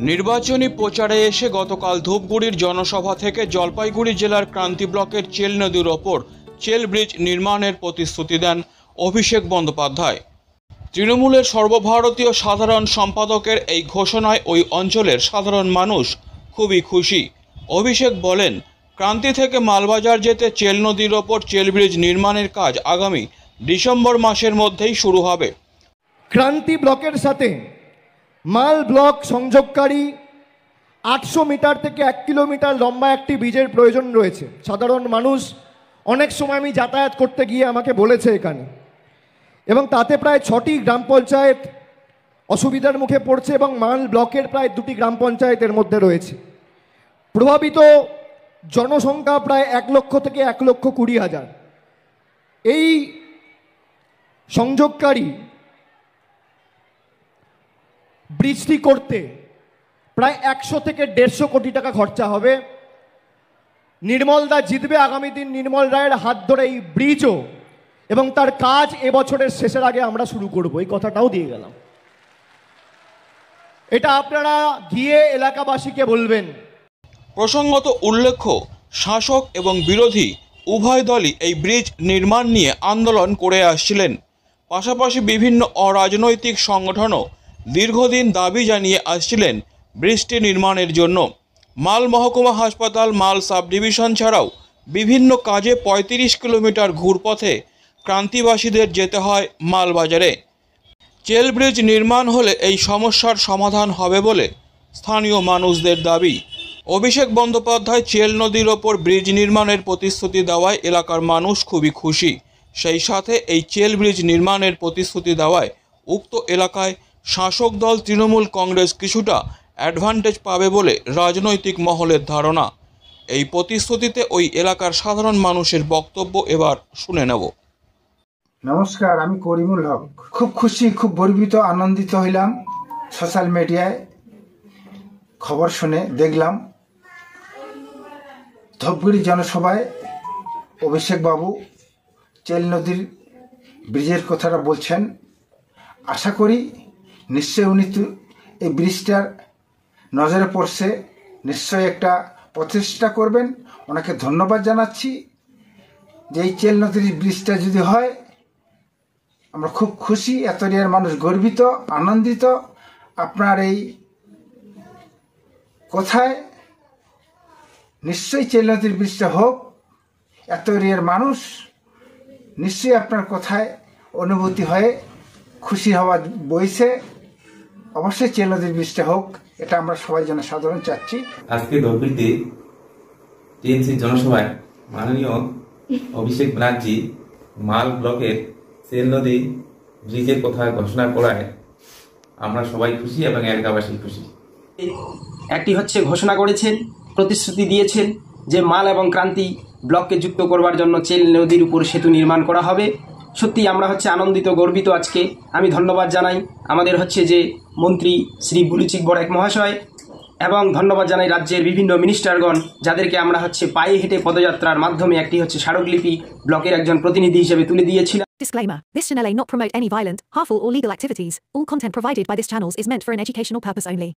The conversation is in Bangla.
নির্বাচনী প্রচারে এসে গতকাল ধূপগুড়ির জনসভা থেকে জলপাইগুড়ি জেলার ক্রান্তি ব্লকের চেল নদীর ওপর চেল ব্রিজ নির্মাণের প্রতিশ্রুতি দেন অভিষেক বন্দ্যোপাধ্যায়। তৃণমূলের সর্বভারতীয় সাধারণ সম্পাদকের এই ঘোষণায় ওই অঞ্চলের সাধারণ মানুষ খুবই খুশি। অভিষেক বলেন, ক্রান্তি থেকে মালবাজার যেতে চেল নদীর ওপর চেল ব্রিজ নির্মাণের কাজ আগামী ডিসেম্বর মাসের মধ্যেই শুরু হবে। ক্রান্তি ব্লকের সাথে মাল ব্লক সংযোগকারী 800 মিটার থেকে 1 কিলোমিটার লম্বা একটি ব্রিজের প্রয়োজন রয়েছে। সাধারণ মানুষ অনেক সময় আমি যাতায়াত করতে গিয়ে আমাকে বলেছে এখানে, এবং তাতে প্রায় 6টি গ্রাম পঞ্চায়েত অসুবিধার মুখে পড়ছে এবং মাল ব্লকের প্রায় 2টি গ্রাম পঞ্চায়েতের মধ্যে রয়েছে। প্রভাবিত জনসংখ্যা প্রায় 1 লক্ষ থেকে 1,20,000। এই সংযোগকারী ব্রিজটি করতে প্রায় 100 থেকে 150 কোটি টাকা খরচা হবে। নির্মল দা জিতবে আগামী দিন, নির্মল রায়ের হাত ধরে এই ব্রিজও এবং তার কাজ এবছরের শেষের আগে আমরা শুরু করব, এই কথাটাও দিয়ে গেলাম। এটা আপনারা গিয়ে এলাকাবাসীকে বলবেন। প্রসঙ্গত উল্লেখ্য, শাসক এবং বিরোধী উভয় দলই এই ব্রিজ নির্মাণ নিয়ে আন্দোলন করে আসছিলেন। পাশাপাশি বিভিন্ন অরাজনৈতিক সংগঠনও দীর্ঘদিন দাবি জানিয়ে আসছিলেন ব্রিজটি নির্মাণের জন্য। মাল মহকুমা হাসপাতাল, মাল সাব ডিভিশন ছাড়াও বিভিন্ন কাজে 35 কিলোমিটার ঘুরপথে ক্রান্তিবাসীদের যেতে হয় মালবাজারে। চেল ব্রিজ নির্মাণ হলে এই সমস্যার সমাধান হবে বলে স্থানীয় মানুষদের দাবি। অভিষেক বন্দ্যোপাধ্যায় চেল নদীর ওপর ব্রিজ নির্মাণের প্রতিশ্রুতি দেওয়ায় এলাকার মানুষ খুবই খুশি। সেই সাথে এই চেল ব্রিজ নির্মাণের প্রতিশ্রুতি দেওয়ায় উক্ত এলাকায় শাসক দল তৃণমূল কংগ্রেস কিছুটা অ্যাডভান্টেজ পাবে বলে রাজনৈতিক মহলের ধারণা। এই প্রতিশ্রুতিতে ওই এলাকার সাধারণ মানুষের বক্তব্য এবার শুনে নেব। নমস্কার, আমি করিমুল হক। খুব খুশি, খুব গর্বিত, আনন্দিত হইলাম। সোশ্যাল মিডিয়ায় খবর শুনে দেখলাম ধূপগুড়ি জনসভায় অভিষেক বাবু চেল নদীর ব্রিজের কথাটা বলছেন। আশা করি নিশ্চয়ই উনি এই ব্রিজটার নজরে পড়ছে, নিশ্চয়ই একটা প্রচেষ্টা করবেন। ওনাকে ধন্যবাদ জানাচ্ছি যে এই চেল নদীর ব্রিজটা যদি হয় আমরা খুব খুশি, এত এরিয়ার মানুষ গর্বিত, আনন্দিত। আপনার এই কথায় নিশ্চয়ই চেল নদীর ব্রিজটা হোক, এত এরিয়ার মানুষ নিশ্চয়ই আপনার কথায় অনুভূতি হয়ে খুশি হওয়া বইছে। অবশ্যই চেল নদীর ব্রিজটা হোক, এটা আমরা সবাই জনসাধারণ চাচ্ছি। আজকে ধূপগুড়িতে টিএমসি জনসভায় মাননীয় অভিষেক ব্যানার্জি মাল ব্লকের চেল নদী ব্রিজের কথা ঘোষণা করায় আমরা সবাই খুশি এবং এলাকাবাসী খুশি। একটি হচ্ছে ঘোষণা করেছেন, প্রতিশ্রুতি দিয়েছেন যে মাল এবং ক্রান্তি ব্লককে যুক্ত করবার জন্য চেল নদীর উপর সেতু নির্মাণ করা হবে। সত্যি আমরা হচ্ছে আনন্দিত, গর্বিত। আজকে আমি ধন্যবাদ জানাই আমাদের হচ্ছে যে মন্ত্রী শ্রী বুলুচিক বড়াইক মহাশয়, এবং ধন্যবাদ জানাই রাজ্যের বিভিন্ন মিনিস্টারগণ, যাদেরকে আমরা হচ্ছে পায়ে হেঁটে পদযাত্রার মাধ্যমে একটি হচ্ছে স্মারকলিপি ব্লকের একজন প্রতিনিধি হিসেবে তুলে দিয়েছিলাম। Disclaimer. This channel may not promote any violent, harmful or legal activities. All content provided by this channel is meant for an educational purpose only.